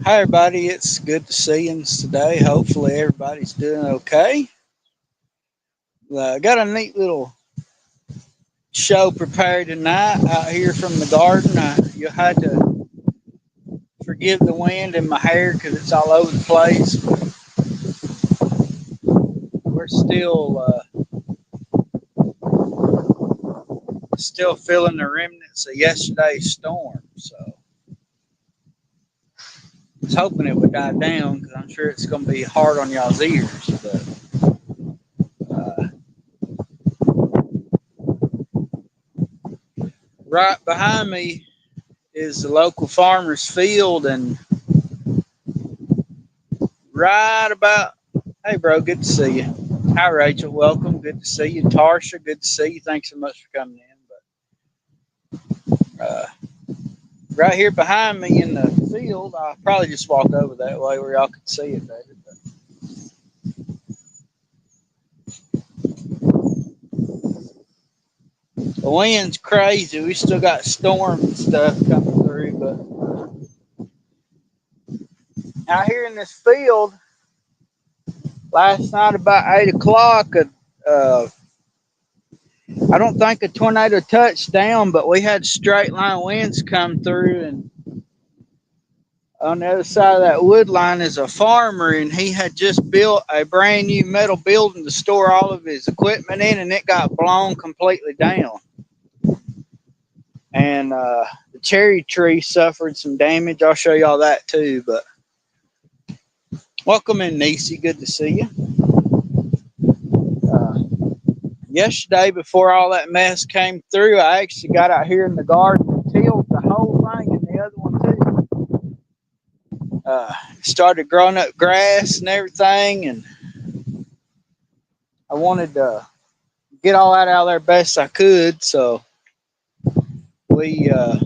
Hi, everybody. It's good to see you today. Hopefully, everybody's doing okay. Got a neat little show prepared tonight out here from the garden. You had to forgive the wind in my hair because it's all over the place. We're still feeling the remnants of yesterday's storm. So I was hoping it would die down because I'm sure it's going to be hard on y'all's ears. But uh, right behind me is the local farmer's field, and right about hey, bro, good to see you. Hi, Rachel. Welcome. Good to see you. Tarsha, good to see you. Thanks so much for coming in. But right here behind me in the field, I'll probably just walk over that way where y'all can see it better. But the wind's crazy. We still got storm and stuff coming through. But out here in this field, last night about 8 o'clock, uh, I don't think a tornado touched down, but we had straight line winds come through, and on the other side of that wood line is a farmer, and he had just built a brand new metal building to store all of his equipment in, and it got blown completely down. And the cherry tree suffered some damage. I'll show y'all that too. But welcome in, Nisi. Good to see you. Uh, Yesterday, before all that mess came through, I actually got out here in the garden and tilled the whole thing and the other one too. Started growing up grass and everything, and I wanted to get all that out of there best I could. So we uh,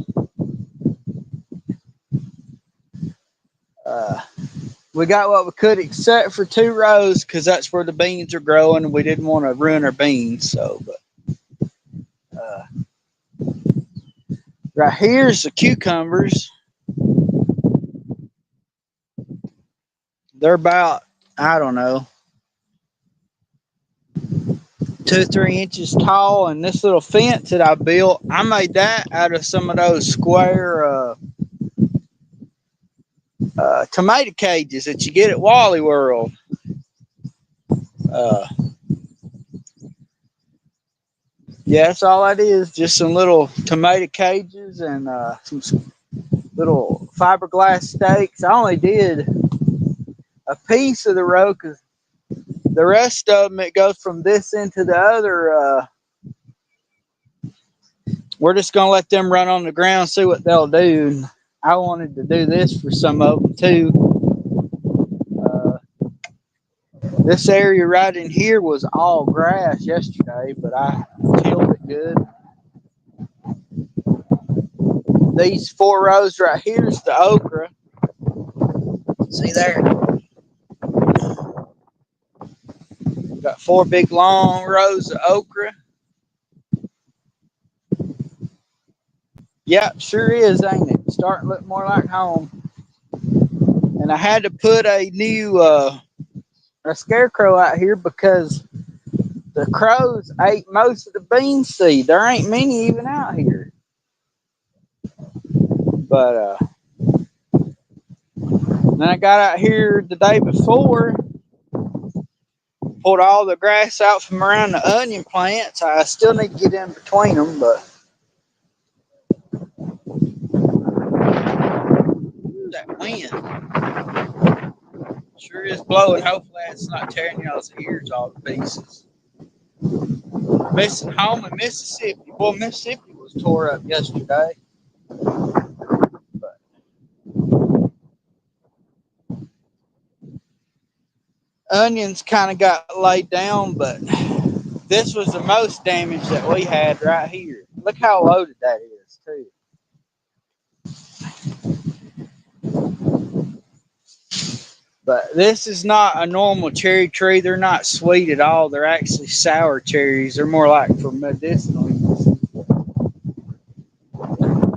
we got what we could, except for 2 rows, because that's where the beans are growing, and we didn't want to ruin our beans. So, but right here's the cucumbers. They're about, I don't know, 2 or 3 inches tall, and this little fence that I built, I made that out of some of those square tomato cages that you get at Wally World. Uh, yeah, that's all that is. Just some little tomato cages and some little fiberglass stakes. I only did a piece of the row because the rest of them, it goes from this into the other. We're just gonna let them run on the ground, see what they'll do. I wanted to do this for some of them too. Uh, this area right in here was all grass yesterday, but I tilled it good. These 4 rows right here is the okra. See there? Got 4 big long rows of okra. Yep, sure is, ain't it? Starting to look more like home. And I had to put a scarecrow out here because the crows ate most of the bean seed. There ain't many even out here. But then I got out here the day before, pulled all the grass out from around the onion plants. I still need to get in between them, but that wind sure is blowing. Hopefully, it's not tearing y'all's ears all to pieces. Missing home in Mississippi. Boy, Mississippi was tore up yesterday. But onions kind of got laid down, but this was the most damage that we had right here. Look how loaded that is, too. But this is not a normal cherry tree. They're not sweet at all. They're actually sour cherries. They're more like for medicinal use.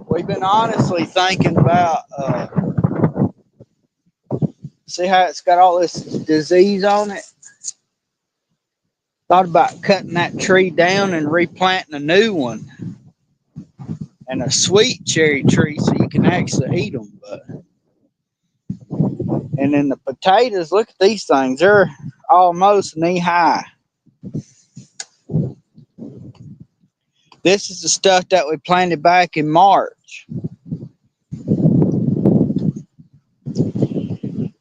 We've been honestly thinking about See how it's got all this disease on it? Thought about cutting that tree down and replanting a new one. And a sweet cherry tree so you can actually eat them. And then the potatoes, look at these things. They're almost knee high. This is the stuff that we planted back in March.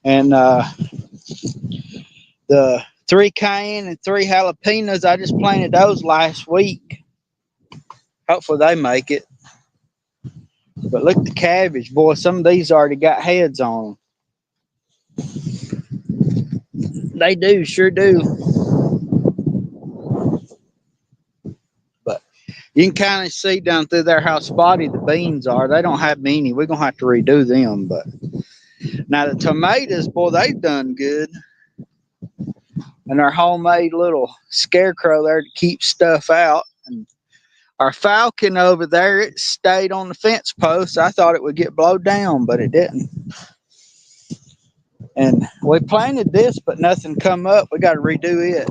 And the 3 cayenne and 3 jalapenos, I just planted those last week. Hopefully they make it. But look at the cabbage, boy. Some of these already got heads on them. They do, sure do. But you can kind of see down through there how spotty the beans are. They don't have many. We're going to have to redo them. But now the tomatoes, boy, they've done good. And our homemade little scarecrow there to keep stuff out. And our falcon over there, it stayed on the fence post. I thought it would get blown down, but it didn't. And we planted this, but nothing come up. We got to redo it.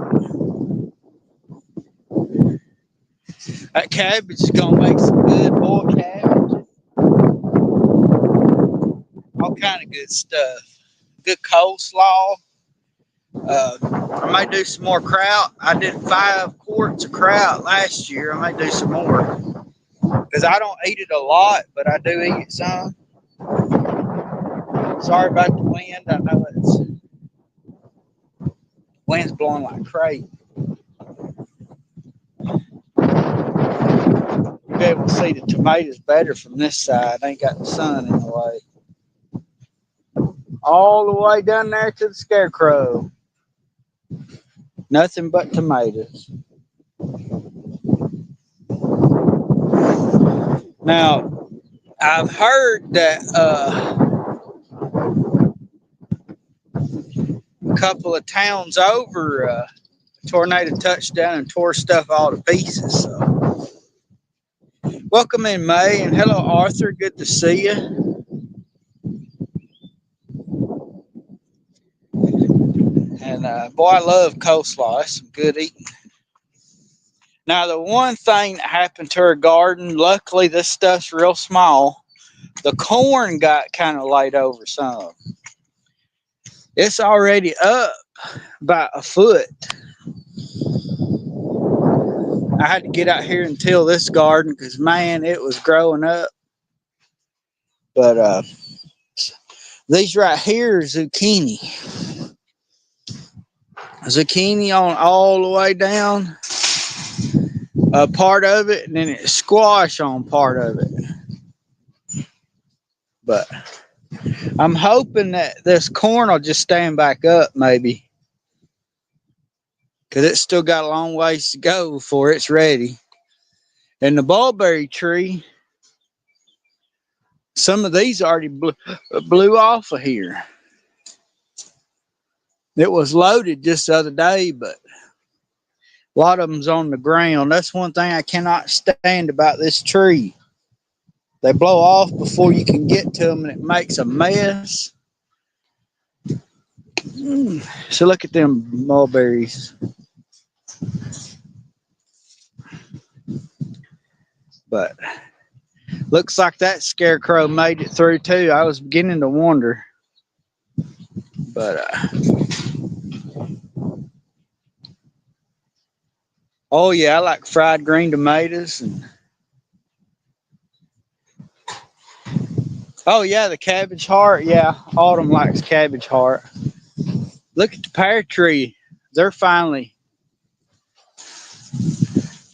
That cabbage is going to make some good boiled cabbage. All kind of good stuff. Good coleslaw. I might do some more kraut. I did 5 quarts of kraut last year. I might do some more. Because I don't eat it a lot, but I do eat it some. Sorry about the wind. I know wind's blowing like crazy. You'll be able to see the tomatoes better from this side. Ain't got the sun in the way. All the way down there to the scarecrow. Nothing but tomatoes. Now, I've heard that a couple of towns over, a tornado touched down and tore stuff all to pieces. So, welcome in, May, and hello, Arthur. Good to see you. And boy, I love coleslaw. That's some good eating. Now, the one thing that happened to our garden, luckily this stuff's real small. The corn got kind of laid over some. It's already up about a foot. I had to get out here and till this garden because, man, it was growing up. But these right here are zucchini. Zucchini on all the way down. Part of it, and then it's squash on part of it. But I'm hoping that this corn will just stand back up, maybe. Because it's still got a long ways to go before it's ready. And the mulberry tree, some of these already blew off of here. It was loaded just the other day, but a lot of them's on the ground. That's one thing I cannot stand about this tree. They blow off before you can get to them, and it makes a mess. So look at them mulberries. But looks like that scarecrow made it through too. I was beginning to wonder. But oh yeah, I like fried green tomatoes. And oh yeah, the cabbage heart. Yeah, Autumn likes cabbage heart. Look at the pear tree. They're finally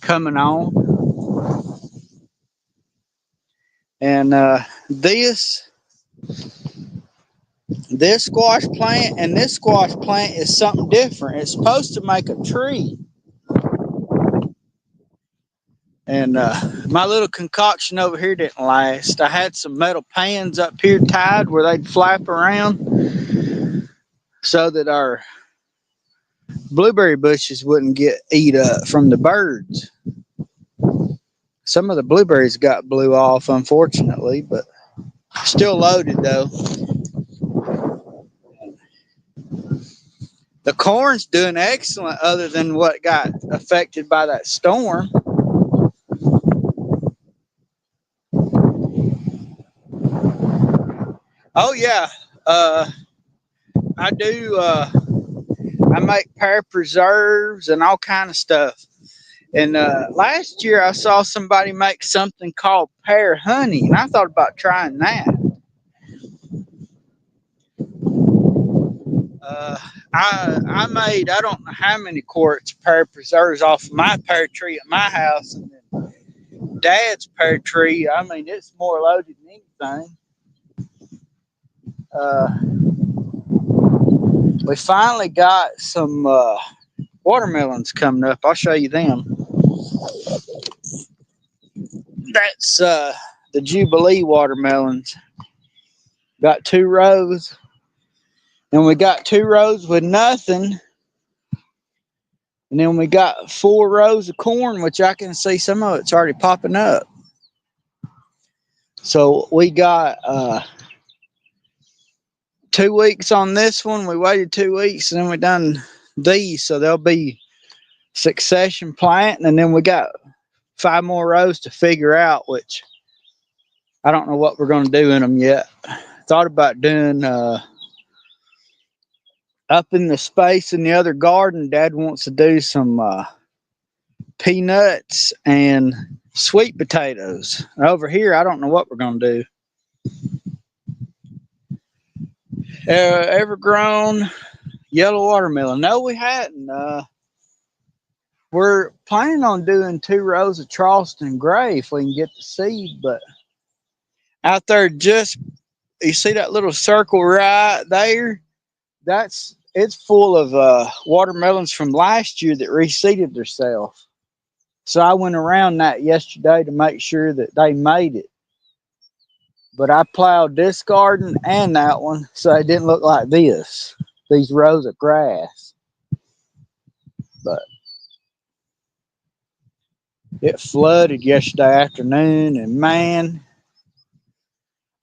coming on. And this squash plant and this squash plant is something different. It's supposed to make a tree. And my little concoction over here didn't last. I had some metal pans up here tied where they'd flap around so that our blueberry bushes wouldn't get eat up from the birds. Some of the blueberries got blew off, unfortunately, but still loaded though. The corn's doing excellent other than what got affected by that storm. Oh yeah. I do I make pear preserves and all kind of stuff. And last year I saw somebody make something called pear honey, and I thought about trying that. Uh, I made I don't know how many quarts of pear preserves off of my pear tree at my house, and then Dad's pear tree. I mean, it's more loaded than anything. Uh, we finally got some watermelons coming up. I'll show you them. That's the Jubilee watermelons. Got 2 rows, and we got 2 rows with nothing. And then we got 4 rows of corn, which I can see some of it's already popping up. So we got 2 weeks on this one. We waited 2 weeks, and then we done these, so they'll be succession planting. And then we got 5 more rows to figure out, which I don't know what we're going to do in them yet. Thought about doing up in the space in the other garden. Dad wants to do some peanuts and sweet potatoes. Over here, I don't know what we're going to do. Ever grown yellow watermelon? No, we hadn't. We're planning on doing 2 rows of Charleston Gray if we can get the seed, but out there, just you see that little circle right there? It's full of watermelons from last year that reseeded themselves. So I went around that yesterday to make sure that they made it. But I plowed this garden and that one so it didn't look like this. These rows of grass. But it flooded yesterday afternoon, and man,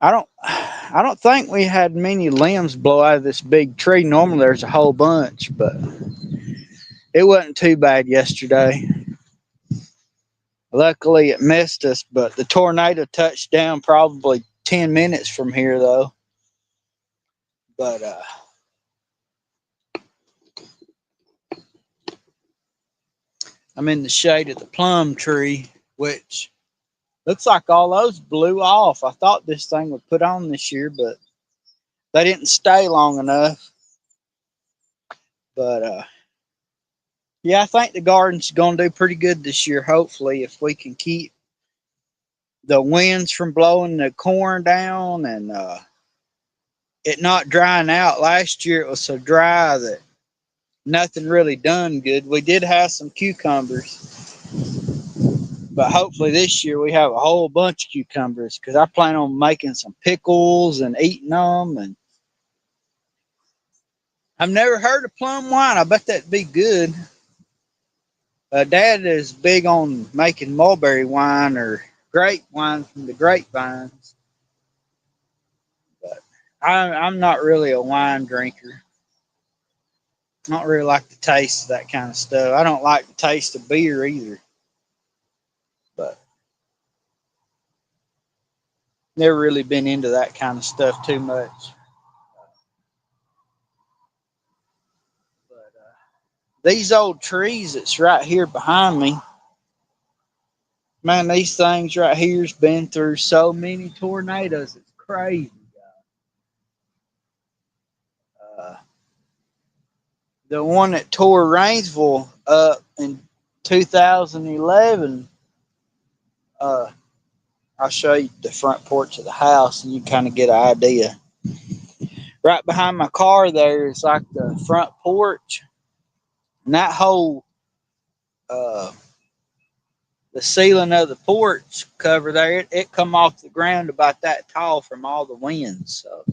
I don't think we had many limbs blow out of this big tree. Normally there's a whole bunch, but it wasn't too bad yesterday. Luckily it missed us, but the tornado touched down probably 10 minutes from here though. But I'm in the shade of the plum tree, which looks like all those blew off. I thought this thing would put on this year, but they didn't stay long enough. But yeah, I think the garden's going to do pretty good this year, hopefully, if we can keep the winds from blowing the corn down and it not drying out. Last year it was so dry that nothing really done good. We did have some cucumbers, but hopefully this year we have a whole bunch of cucumbers because I plan on making some pickles and eating them. And I've never heard of plum wine. I bet that'd be good. Dad is big on making mulberry wine or grape wine from the grapevines, but I'm not really a wine drinker. I don't really like the taste of that kind of stuff. I don't like the taste of beer either, but never really been into that kind of stuff too much. But these old trees that's right here behind me, man, these things right here's been through so many tornadoes. It's crazy. Uh, the one that tore Rainsville up in 2011, uh, I'll show you the front porch of the house and you kind of get an idea. Right behind my car there is like the front porch, and that whole uh, the ceiling of the porch cover there, it come off the ground about that tall from all the winds. So,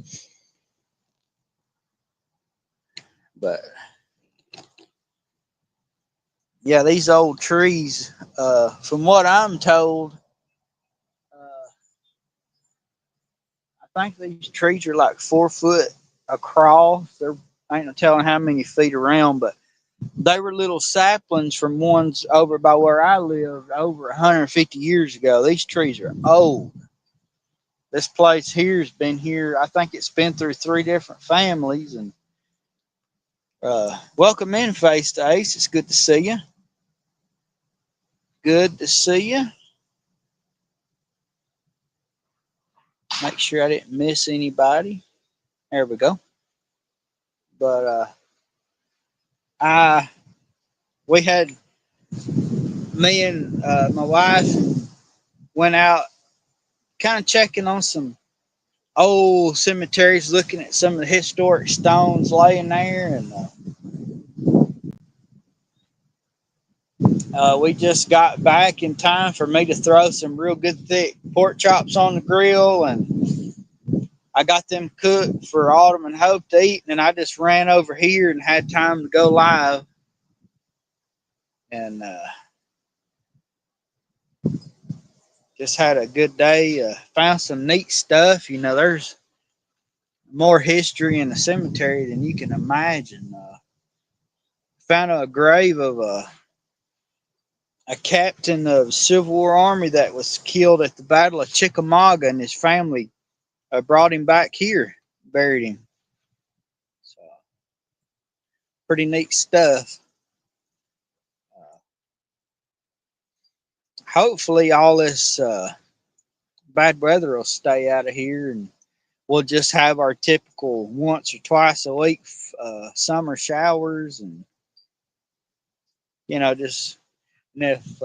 but yeah, these old trees, from what I'm told, I think these trees are like 4 foot across. They're ain't no telling how many feet around, but they were little saplings from ones over by where I lived over 150 years ago. These trees are old. This place here has been here. I think it's been through 3 different families. And welcome in, Face to Ace. It's good to see you. Good to see you. Make sure I didn't miss anybody. There we go. But I we had me and my wife went out kind of checking on some old cemeteries, looking at some of the historic stones laying there, and we just got back in time for me to throw some real good thick pork chops on the grill, and I got them cooked for Autumn and Hope to eat, and I just ran over here and had time to go live, and just had a good day. Found some neat stuff. You know, there's more history in the cemetery than you can imagine. Found a grave of a captain of the Civil War Army that was killed at the Battle of Chickamauga, and his family brought him back here, buried him. So, pretty neat stuff. Hopefully, all this bad weather will stay out of here, and we'll just have our typical once or twice a week summer showers, and just and if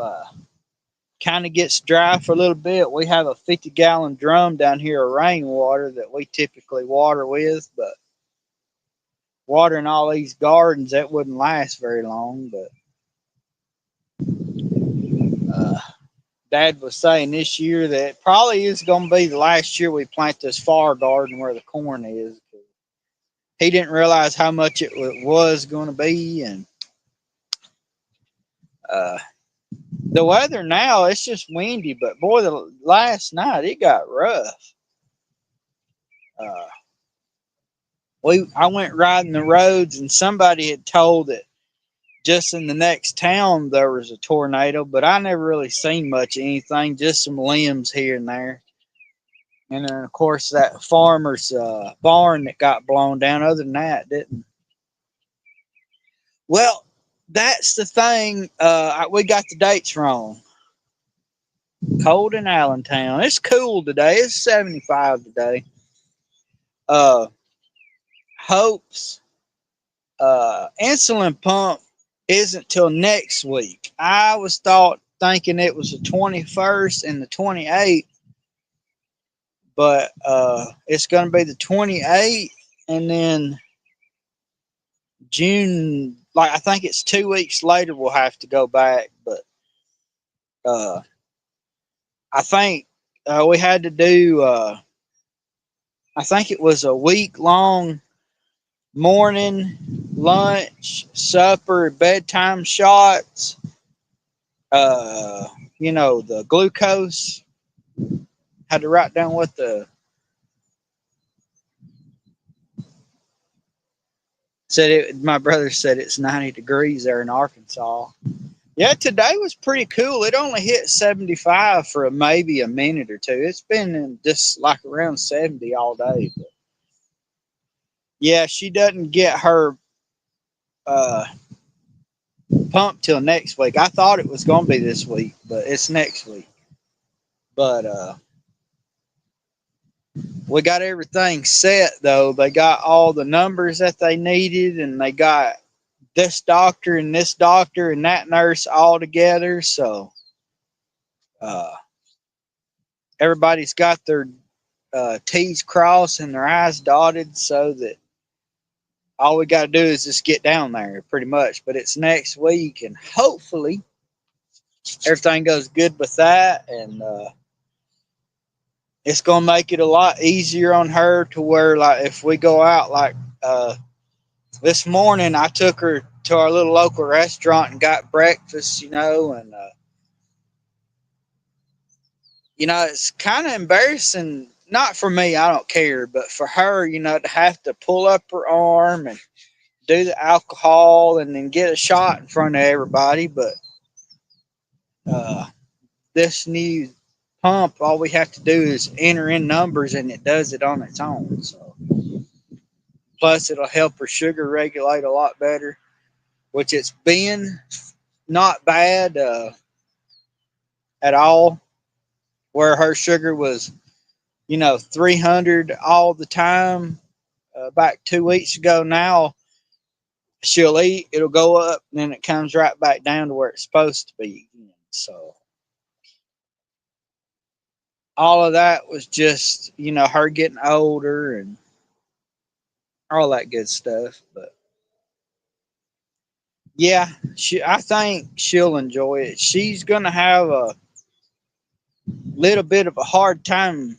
kind of gets dry for a little bit, we have a 50-gallon drum down here of rainwater that we typically water with, but watering all these gardens, that wouldn't last very long. But Dad was saying this year that probably is going to be the last year we plant this flower garden where the corn is. He didn't realize how much it was going to be, and the weather now, it's just windy, but boy, the last night it got rough. Uh, I went riding the roads, and somebody had told that just in the next town there was a tornado, but I never really seen much of anything, just some limbs here and there. And then, of course, that farmer's barn that got blown down. Other than that, didn't. Well, that's the thing. We got the dates wrong. Cold in Allentown. It's cool today. It's 75 today. Uh, Hope's insulin pump isn't till next week. I was thinking it was the 21st and the 28th, but it's going to be the 28th, and then June, like I think it's 2 weeks later, we'll have to go back. But uh, I think we had to do, I think it was a week long morning, lunch, supper, bedtime shots. The glucose. Had to write down what the said. My brother said it's 90 degrees there in Arkansas. Yeah, today was pretty cool. It only hit 75 for maybe a minute or two. It's been in just like around 70 all day. But yeah, she doesn't get her uh, pump till next week. I thought it was going to be this week, but it's next week. But we got everything set, though. They got all the numbers that they needed, and they got this doctor and that nurse all together. So everybody's got their T's crossed and their I's dotted, so that all we got to do is just get down there pretty much. But it's next week, and hopefully everything goes good with that. And it's going to make it a lot easier on her to where, like, if we go out, like this morning, I took her to our little local restaurant and got breakfast, and it's kind of embarrassing. Not for me, I don't care, but for her, to have to pull up her arm and do the alcohol and then get a shot in front of everybody. But uh, this new pump, all we have to do is enter in numbers and it does it on its own. So plus it'll help her sugar regulate a lot better, which it's been not bad at all. Where her sugar was, 300 all the time back 2 weeks ago. Now she'll eat, it'll go up, and then it comes right back down to where it's supposed to be again. So all of that was just, her getting older and all that good stuff. But yeah, I think she'll enjoy it. She's gonna have a little bit of a hard time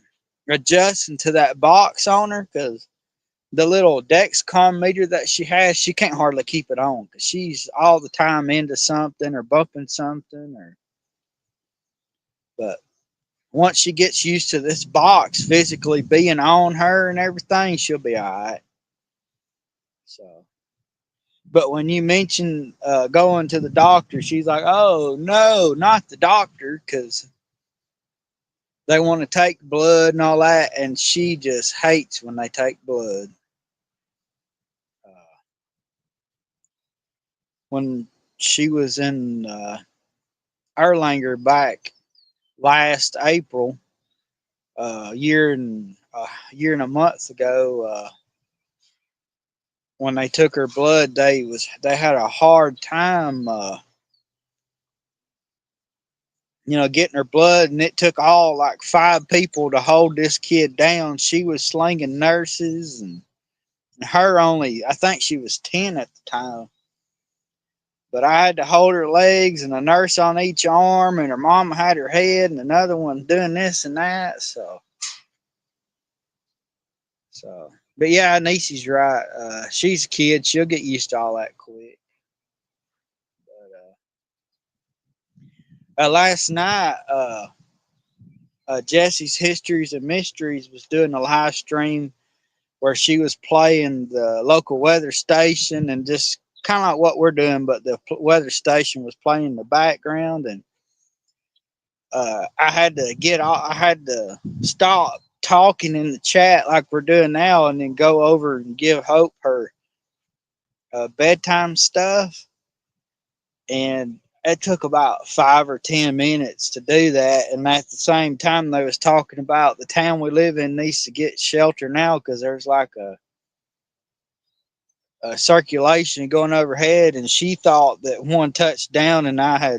adjusting to that box on her because the little Dexcom meter that she has, she can't hardly keep it on because she's all the time into something or bumping something. But once she gets used to this box physically being on her and everything, she'll be all right. So, but when you mention going to the doctor, she's like, "Oh no, not the doctor," because they want to take blood and all that, and she just hates when they take blood. When she was in Erlanger back last April, year and a month ago, when they took her blood, they had a hard time, getting her blood, and it took all like 5 people to hold this kid down. She was slinging nurses, and her only, I think she was 10 at the time. But I had to hold her legs and a nurse on each arm, and her mama had her head, and another one doing this and that. But yeah, Niecy's right. She's a kid; she'll get used to all that quick. But last night, Jesse's Histories and Mysteries was doing a live stream where she was playing the local weather station and just kind of like what we're doing, but the weather station was playing in the background, and I had to stop talking in the chat like we're doing now, and then go over and give Hope her bedtime stuff. And it took about 5 or 10 minutes to do that. And at the same time, they was talking about the town we live in needs to get shelter now because there's like a circulation going overhead. And she thought that one touched down, and I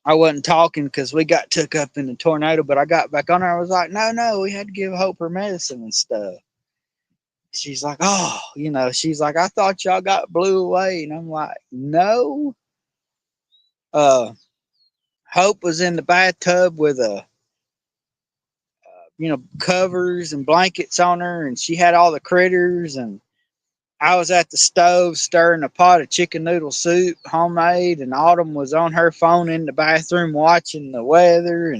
wasn't talking because we got took up in the tornado, but I got back on her. I was like, no, we had to give Hope her medicine and stuff. She's like, oh, she's like, I thought y'all got blew away. And I'm like, no. Uh, Hope was in the bathtub with covers and blankets on her, and she had all the critters. And I was at the stove stirring a pot of chicken noodle soup, homemade, and Autumn was on her phone in the bathroom watching the weather.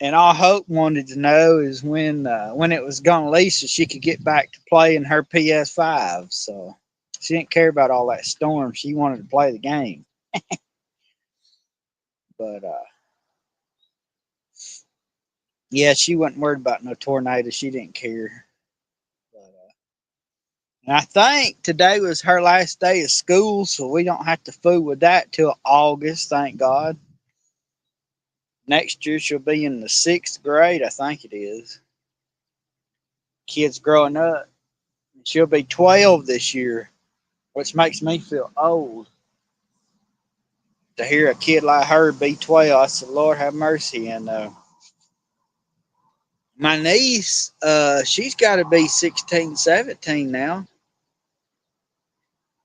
And all Hope wanted to know is when it was gonna leave so she could get back to playing her PS5. So she didn't care about all that storm. She wanted to play the game. But yeah, she wasn't worried about no tornado. She didn't care. But, and I think today was her last day of school, so we don't have to fool with that till August. Thank God. Next year she'll be in the 6th grade. I think it is. Kids growing up. She'll be 12 this year, which makes me feel old. To hear a kid like her be 12, I said, Lord have mercy. And my niece, she's got to be 16, 17 now.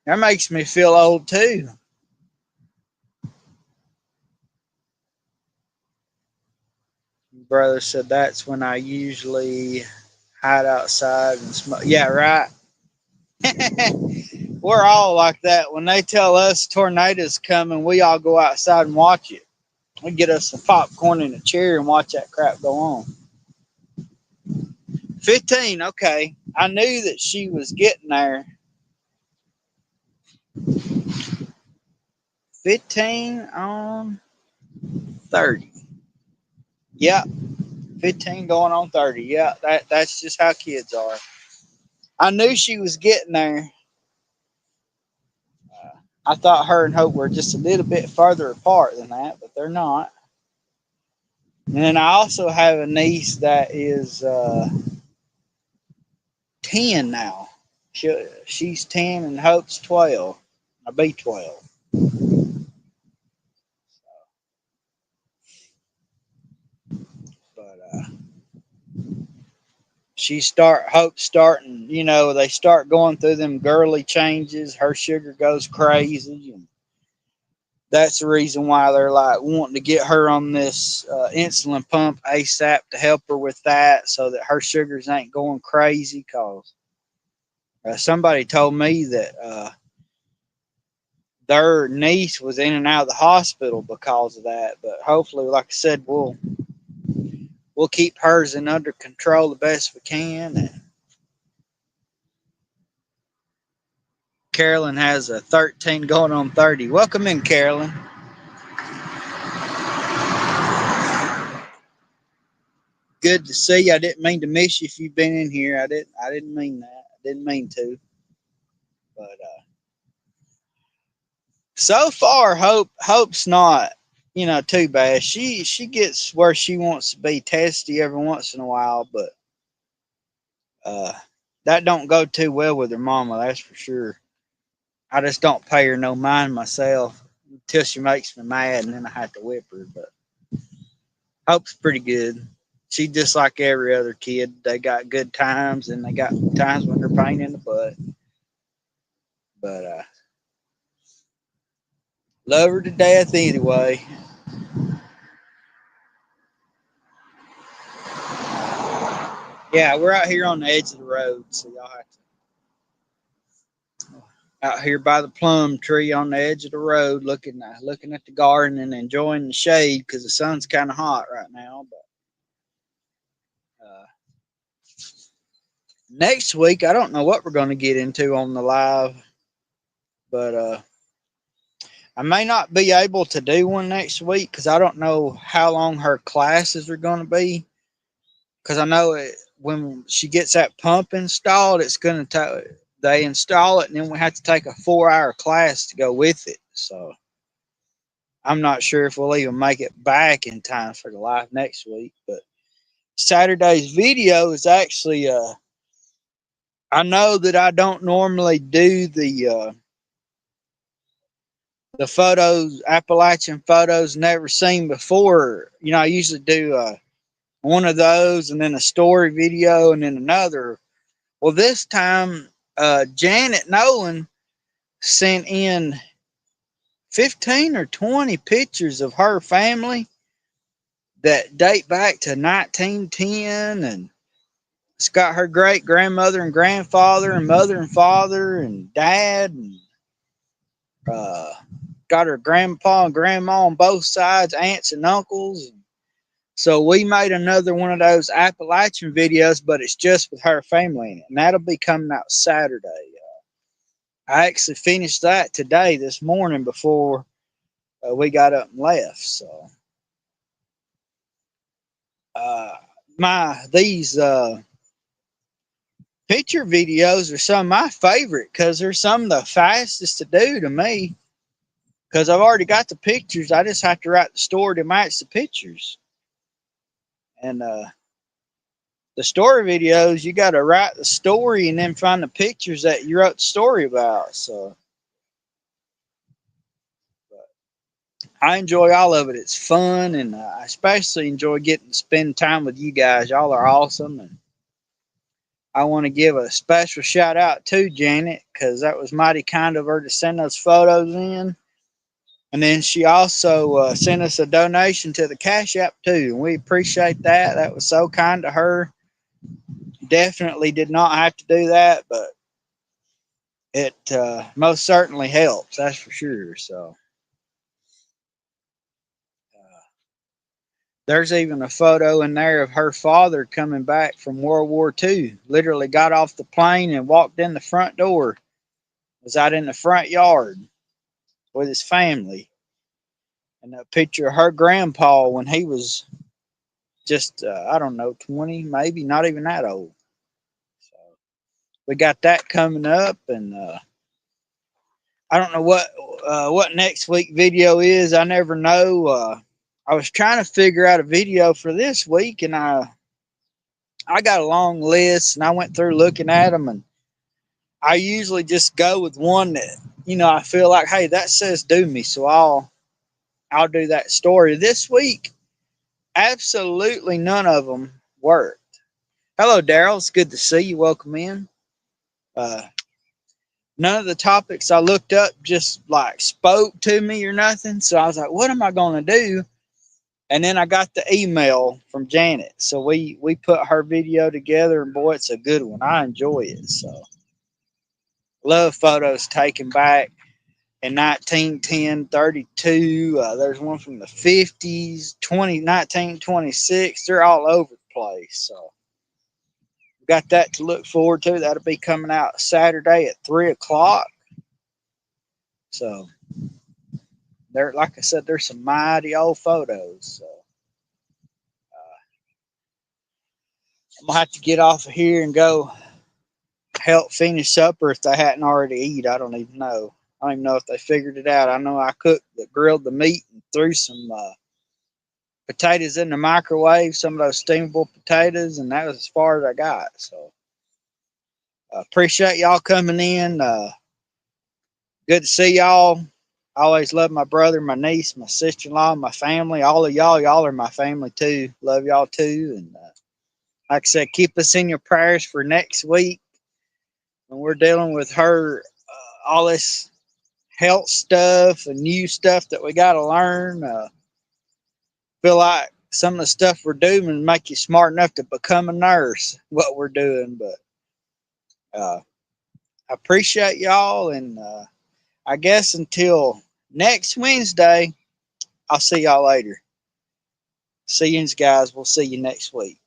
That makes me feel old too. Brother said that's when I usually hide outside and smoke. Yeah, right. We're all like that. When they tell us tornadoes coming, we all go outside and watch it. We get us some popcorn and a chair and watch that crap go on. 15, okay. I knew that she was getting there. 15 on 30. Yep, 15 going on 30. Yeah, that's just how kids are. I knew she was getting there. I thought her and Hope were just a little bit further apart than that, but they're not. And then I also have a niece that is 10 now. She's 10 and Hope's 12. I'll be 12. But Hope's starting, they start going through them girly changes. Her sugar goes crazy. And that's the reason why they're like wanting to get her on this insulin pump ASAP to help her with that so that her sugars ain't going crazy. Because somebody told me that their niece was in and out of the hospital because of that. But hopefully, like I said, we'll keep hers in under control the best we can. And Carolyn has a 13 going on 30. Welcome in, Carolyn. Good to see you. I didn't mean to miss you if you've been in here. I didn't mean that. I didn't mean to. But so far, Hope's not, too bad. She gets where she wants to be testy every once in a while, but uh, that don't go too well with her mama. That's for sure. I just don't pay her no mind myself until she makes me mad, and then I have to whip her. But Hope's pretty good. She just like every other kid. They got good times, and they got times when they're pain in the butt. But love her to death anyway. Yeah, we're out here on the edge of the road, so y'all have to out here by the plum tree on the edge of the road, looking at the garden and enjoying the shade because the sun's kind of hot right now. But next week, I don't know what we're going to get into on the live, but I may not be able to do one next week because I don't know how long her classes are going to be. Because I know when she gets that pump installed, it's going to they install it and then we have to take a 4-hour class to go with it. So I'm not sure if we'll even make it back in time for the live next week. But Saturday's video is actually I know that I don't normally do the photos, Appalachian photos never seen before. I usually do one of those and then a story video and then another. Well, this time, Janet Nolan sent in 15 or 20 pictures of her family that date back to 1910. And it's got her great grandmother and grandfather and mother and father and dad. And uh, got her grandpa and grandma on both sides, aunts and uncles. So we made another one of those Appalachian videos, but it's just with her family in it. And that'll be coming out Saturday. I actually finished that today, this morning, before we got up and left. So, these picture videos are some of my favorite because they're some of the fastest to do to me. Because I've already got the pictures, I just have to write the story to match the pictures. And the story videos, you got to write the story and then find the pictures that you wrote the story about. So I enjoy all of it. It's fun, and I especially enjoy getting to spend time with you guys. Y'all are awesome, and I want to give a special shout out to Janet because that was mighty kind of her to send those photos in. And then she also sent us a donation to the Cash App too, and we appreciate that. That was so kind to her. Definitely did not have to do that, but it most certainly helps. That's for sure. So. There's even a photo in there of her father coming back from World War II. Literally got off the plane and walked in the front door. Was out in the front yard with his family. and a picture of her grandpa when he was just I don't know, 20, maybe not even that old. So we got that coming up, and I don't know what next week video is. I never know. I was trying to figure out a video for this week, and I got a long list, and I went through looking at them, and I usually just go with one that I feel like, hey, that says do me, so I'll do that story. This week, absolutely none of them worked. Hello, Daryl. It's good to see you. Welcome in. Uh, None of the topics I looked up just like spoke to me or nothing. So I was like, what am I going to do? And then I got the email from Janet. So we put her video together, and boy, it's a good one. I enjoy it. So love photos taken back in 1910, 32. There's one from the 50s, 1926. They're all over the place. So got that to look forward to. That'll be coming out Saturday at 3 o'clock. So there, like I said, there's some mighty old photos. So I'm gonna have to get off of here and go help finish supper if they hadn't already eat. I don't even know. I don't even know if they figured it out. I know I grilled the meat and threw some potatoes in the microwave, some of those steamable potatoes, and that was as far as I got. So appreciate y'all coming in. Good to see y'all. I always love my brother, my niece, my sister-in-law, my family. All of y'all, y'all are my family too. Love y'all too. And like I said, keep us in your prayers for next week when we're dealing with her, all this health stuff and new stuff that we got to learn. Feel like some of the stuff we're doing make you smart enough to become a nurse, what we're doing. But I appreciate y'all. And I guess until next Wednesday, I'll see y'all later. See you guys. We'll see you next week.